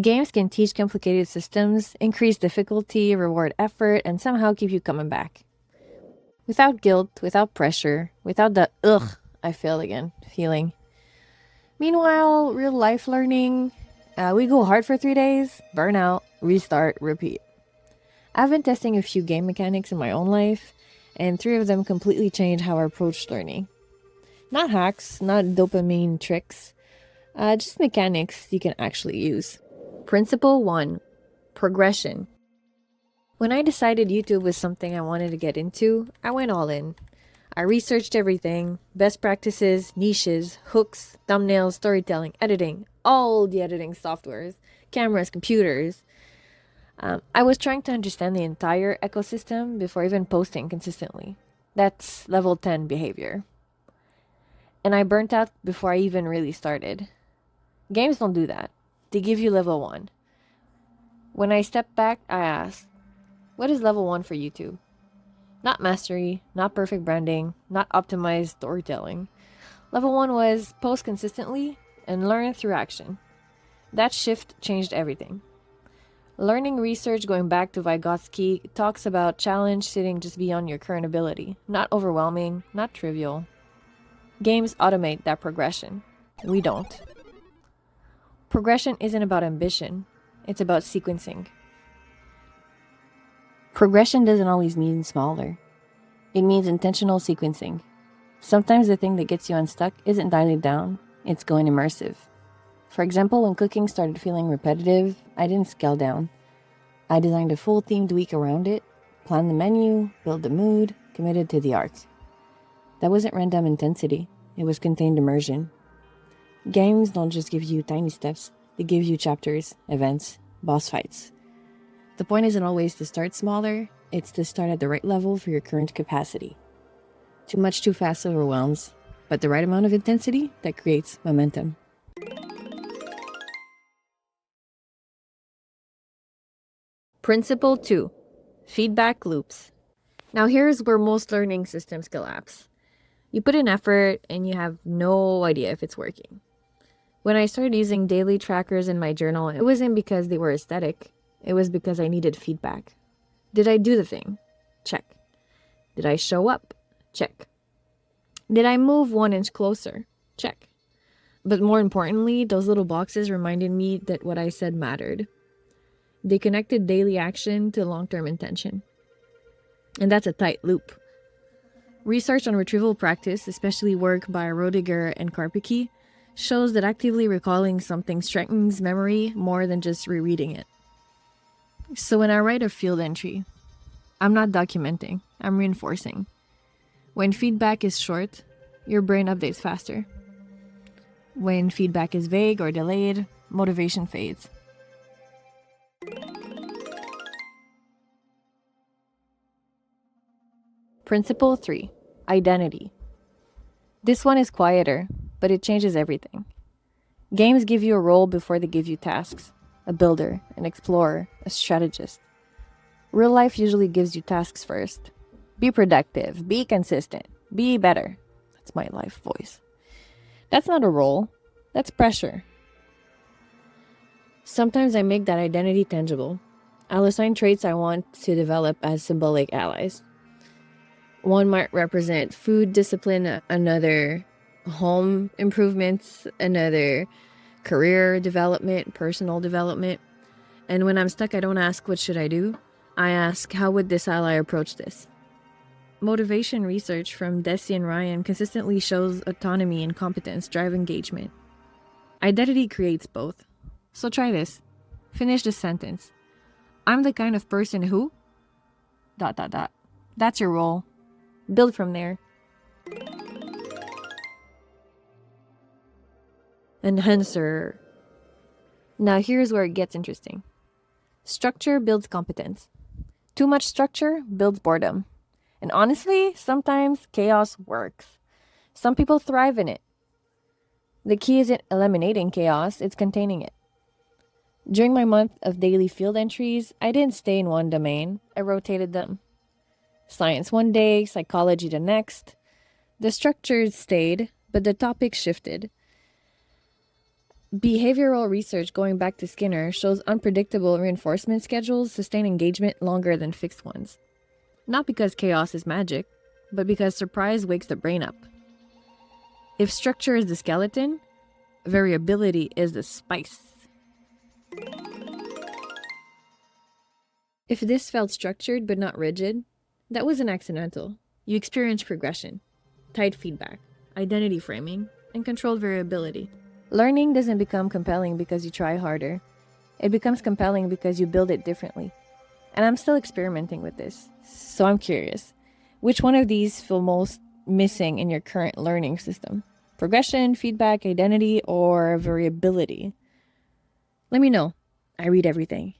Games can teach complicated systems, increase difficulty, reward effort, and somehow keep you coming back. Without guilt, without pressure, without the ugh, I failed again feeling. Meanwhile, real life learning, we go hard for 3 days, burn out, restart, repeat. I've been testing a few game mechanics in my own life, and 3 of them completely changed how I approach learning. Not hacks, not dopamine tricks, just mechanics you can actually use. Principle 1: Progression. When I decided YouTube was something I wanted to get into, I went all in. I researched everything: best practices, niches, hooks, thumbnails, storytelling, editing, all the editing softwares, cameras, computers. I was trying to understand the entire ecosystem before even posting consistently. That's level 10 behavior. And I burnt out before I even really started. Games don't do that. They give you level 1. When I stepped back, I asked, what is level 1 for YouTube? Not mastery, not perfect branding, not optimized storytelling. Level 1 was post consistently and learn through action. That shift changed everything. Learning research going back to Vygotsky talks about challenge sitting just beyond your current ability, not overwhelming, not trivial. Games automate that progression. We don't. Progression isn't about ambition, it's about sequencing. Progression doesn't always mean smaller. It means intentional sequencing. Sometimes the thing that gets you unstuck isn't dialing down, it's going immersive. For example, when cooking started feeling repetitive, I didn't scale down. I designed a full themed week around it, planned the menu, built the mood, committed to the art. That wasn't random intensity, it was contained immersion. Games don't just give you tiny steps, they give you chapters, events, boss fights. The point isn't always to start smaller, it's to start at the right level for your current capacity. Too much too fast overwhelms, but the right amount of intensity that creates momentum. Principle 2: Feedback loops. Now here's where most learning systems collapse. You put in effort and you have no idea if it's working. When I started using daily trackers in my journal, it wasn't because they were aesthetic. It was because I needed feedback. Did I do the thing? Check. Did I show up? Check. Did I move 1 inch closer? Check. But more importantly, those little boxes reminded me that what I said mattered. They connected daily action to long-term intention. And that's a tight loop. Research on retrieval practice, especially work by Rodiger and Karpicki, shows that actively recalling something strengthens memory more than just rereading it. So when I write a field entry, I'm not documenting, I'm reinforcing. When feedback is short, your brain updates faster. When feedback is vague or delayed, motivation fades. Principle 3: Identity. This one is quieter, but it changes everything. Games give you a role before they give you tasks: a builder, an explorer, a strategist. Real life usually gives you tasks first. Be productive, be consistent, be better. That's my life voice. That's not a role, that's pressure. Sometimes I make that identity tangible. I'll assign traits I want to develop as symbolic allies. One might represent food discipline, another home improvements, another career development, personal development. And when I'm stuck, I don't ask, what should I do? I ask, how would this ally approach this? Motivation research from Desi and Ryan consistently shows autonomy and competence drive engagement. Identity creates both. So try this. Finish this sentence. I'm the kind of person who... ... That's your role. Build from there. Enhancer. Now here's where it gets interesting. Structure builds competence. Too much structure builds boredom. And honestly, sometimes chaos works. Some people thrive in it. The key isn't eliminating chaos, it's containing it. During my month of daily field entries, I didn't stay in one domain, I rotated them. Science one day, psychology the next. The structures stayed, but the topics shifted. Behavioral research going back to Skinner shows unpredictable reinforcement schedules sustain engagement longer than fixed ones. Not because chaos is magic, but because surprise wakes the brain up. If structure is the skeleton, variability is the spice. If this felt structured but not rigid, that wasn't accidental. You experienced progression, tight feedback, identity framing, and controlled variability. Learning doesn't become compelling because you try harder. It becomes compelling because you build it differently. And I'm still experimenting with this, so I'm curious. Which one of these feel most missing in your current learning system? Progression, feedback, identity, or variability? Let me know. I read everything.